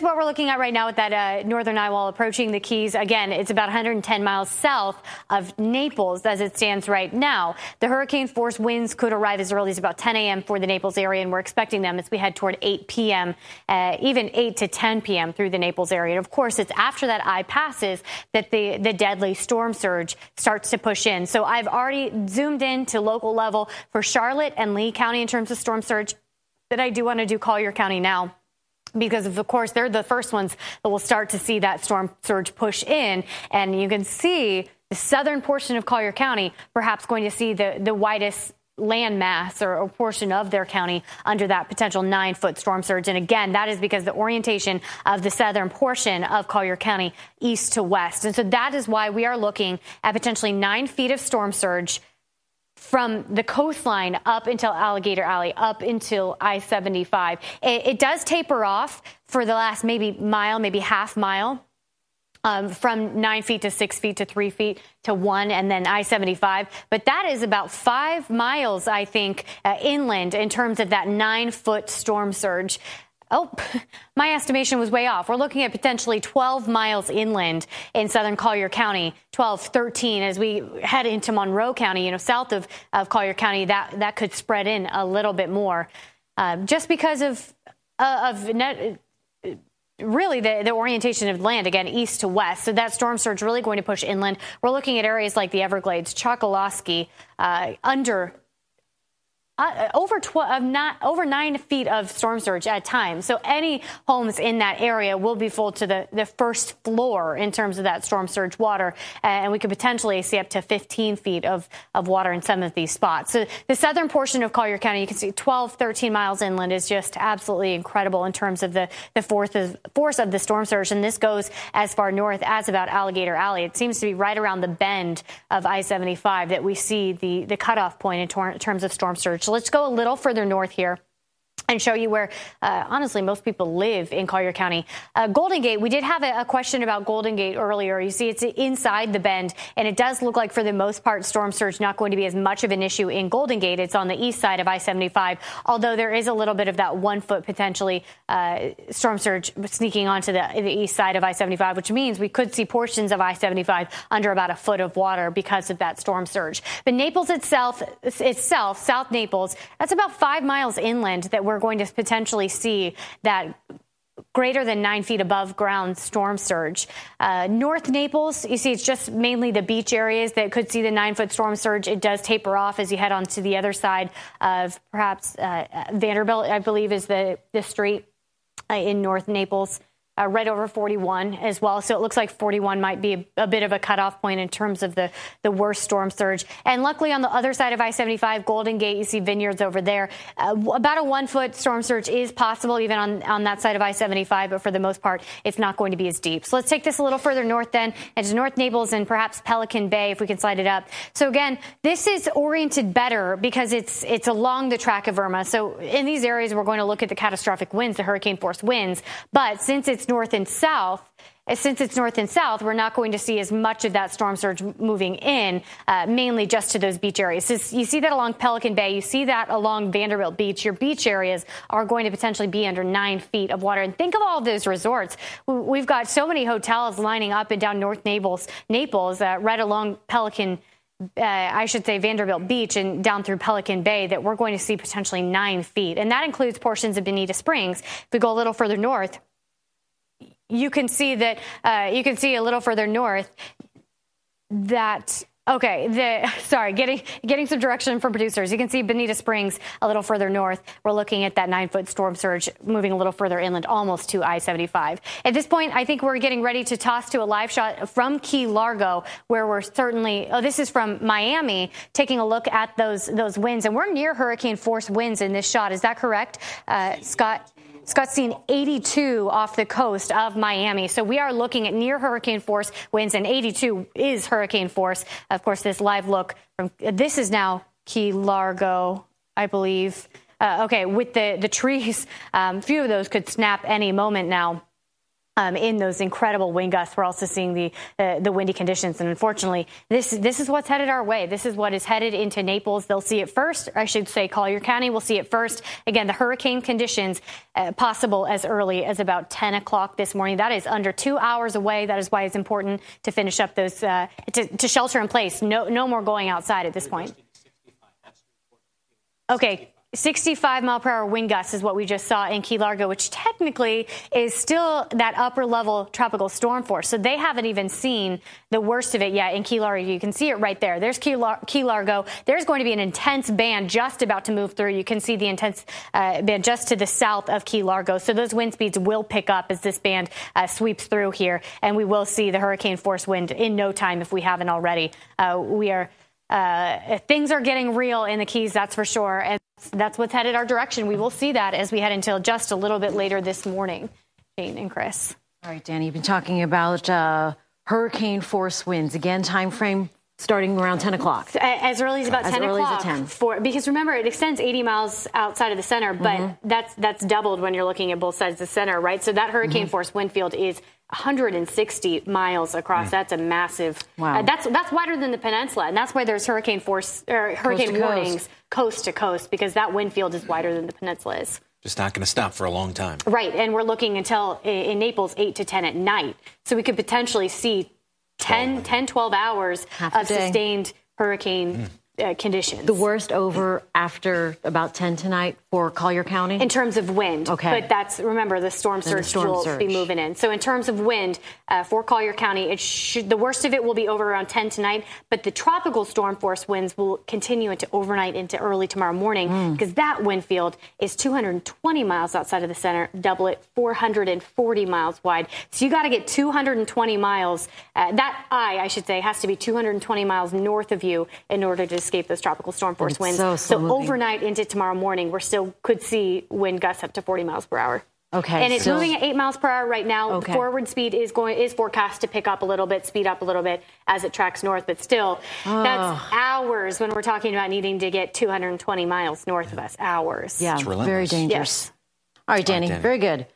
here's what we're looking at right now with that northern eye wall approaching the Keys. Again, it's about 110 miles south of Naples as it stands right now. The hurricane force winds could arrive as early as about 10 a.m. for the Naples area, and we're expecting them as we head toward 8 p.m., even 8 to 10 p.m. through the Naples area. And of course, it's after that eye passes that the deadly storm surge starts to push in. So I've already zoomed in to local level for Charlotte and Lee County in terms of storm surge, that I do want to do Collier County now, because of course they're the first ones that will start to see that storm surge push in. And you can see the southern portion of Collier County perhaps going to see the widest land mass or portion of their county under that potential 9-foot storm surge. And again, that is because the orientation of the southern portion of Collier County east to west. And so that is why we are looking at potentially 9 feet of storm surge from the coastline up until Alligator Alley, up until I-75. It does taper off for the last maybe mile, maybe half mile, from 9 feet to 6 feet to 3 feet to 1, and then I-75. But that is about 5 miles, I think, inland in terms of that 9-foot storm surge. Oh, my estimation was way off. We're looking at potentially 12 miles inland in southern Collier County, 12, 13 as we head into Monroe County, south of Collier County. That could spread in a little bit more just because of really the orientation of land, again, east to west. So that storm surge really going to push inland. We're looking at areas like the Everglades, Chokoloskee, over 9 feet of storm surge at times. So any homes in that area will be full to the first floor in terms of that storm surge water. And we could potentially see up to 15 feet of water in some of these spots. So the southern portion of Collier County, you can see 12, 13 miles inland is just absolutely incredible in terms of the force of the storm surge. And this goes as far north as about Alligator Alley. It seems to be right around the bend of I-75 that we see the cutoff point in terms of storm surge. So let's go a little further north here and show you where, honestly, most people live in Collier County. Golden Gate, we did have a question about Golden Gate earlier. You see it's inside the bend, and it does look like for the most part storm surge not going to be as much of an issue in Golden Gate. It's on the east side of I-75, although there is a little bit of that 1 foot potentially storm surge sneaking onto the east side of I-75, which means we could see portions of I-75 under about a foot of water because of that storm surge. But Naples itself, South Naples, that's about 5 miles inland that we're going to potentially see that greater than 9 feet above ground storm surge. North Naples, you see it's just mainly the beach areas that could see the 9-foot storm surge. It does taper off as you head on to the other side of perhaps Vanderbilt, I believe is the street in North Naples. Right over 41 as well. So it looks like 41 might be a bit of a cutoff point in terms of the worst storm surge. And luckily on the other side of I-75, Golden Gate, you see vineyards over there. About a 1 foot storm surge is possible even on that side of I-75, but for the most part, it's not going to be as deep. So let's take this a little further north then, into North Naples and perhaps Pelican Bay, if we can slide it up. So again, this is oriented better because it's along the track of Irma. So in these areas, we're going to look at the catastrophic winds, the hurricane force winds. But since it's north and south, we're not going to see as much of that storm surge moving in, mainly just to those beach areas. So you see that along Pelican Bay. You see that along Vanderbilt Beach. Your beach areas are going to potentially be under 9 feet of water. And think of all of those resorts. We've got so many hotels lining up and down North Naples, right along Vanderbilt Beach and down through Pelican Bay that we're going to see potentially 9 feet. And that includes portions of Bonita Springs. If we go a little further north, you can see that a little further north that getting some direction from producers. You can see Bonita Springs a little further north. We're looking at that 9-foot storm surge moving a little further inland, almost to I-75. At this point, I think we're getting ready to toss to a live shot from Key Largo, where we're certainly, this is from Miami, taking a look at those winds. And we're near hurricane force winds in this shot. Is that correct, Scott? Scott's seen 82 off the coast of Miami. So we are looking at near hurricane force winds, and 82 is hurricane force. Of course, this live look this is now Key Largo, I believe. With the trees, a few of those could snap any moment now. in those incredible wind gusts. We're also seeing the windy conditions, and unfortunately, this is what's headed our way. This is what is headed into Naples. They'll see it first. I should say Collier County will see it first. Again, the hurricane conditions possible as early as about 10 o'clock this morning. That is under 2 hours away. That is why it's important to finish up those to shelter in place. No more going outside at this point. Okay. 65-mile-per-hour wind gusts is what we just saw in Key Largo, which technically is still that upper-level tropical storm force. So they haven't even seen the worst of it yet in Key Largo. You can see it right there. There's Key Largo. There's going to be an intense band just about to move through. You can see the intense band just to the south of Key Largo. So those wind speeds will pick up as this band sweeps through here, and we will see the hurricane force wind in no time if we haven't already. Things are getting real in the Keys, that's for sure. And that's what's headed our direction. We will see that as we head until just a little bit later this morning. Jane and Chris. All right, Danny, you've been talking about hurricane force winds. Again, time frame starting around 10 o'clock. As early as about 10 o'clock. As early as 10. Because remember, it extends 80 miles outside of the center, but that's doubled when you're looking at both sides of the center, right? So that hurricane force wind field is 160 miles across. That's a massive. Wow. That's wider than the peninsula, and that's why there's hurricane force or hurricane warnings coast to coast, because that wind field is wider than the peninsula is. Just not going to stop for a long time. Right, and we're looking until in Naples 8 to 10 at night, so we could potentially see 10, 12 hours of sustained hurricane conditions. The worst over after about 10 tonight for Collier County? In terms of wind. Okay. But that's, remember, the storm surge will be moving in. So in terms of wind for Collier County, the worst of it will be over around 10 tonight, but the tropical storm force winds will continue into overnight into early tomorrow morning, because that wind field is 220 miles outside of the center, double it, 440 miles wide. So you got to get 220 miles. I should say, has to be 220 miles north of you in order to escape those tropical storm force winds. So overnight into tomorrow morning, we're still could see wind gusts up to 40 miles per hour. Okay. And it's moving at 8 miles per hour right now. Okay. Forward speed is forecast to pick up a little bit, speed up a little bit as it tracks north, but still, that's hours when we're talking about needing to get 220 miles north of us. Hours. Yeah, very dangerous. Yes. All right, Danny, very good.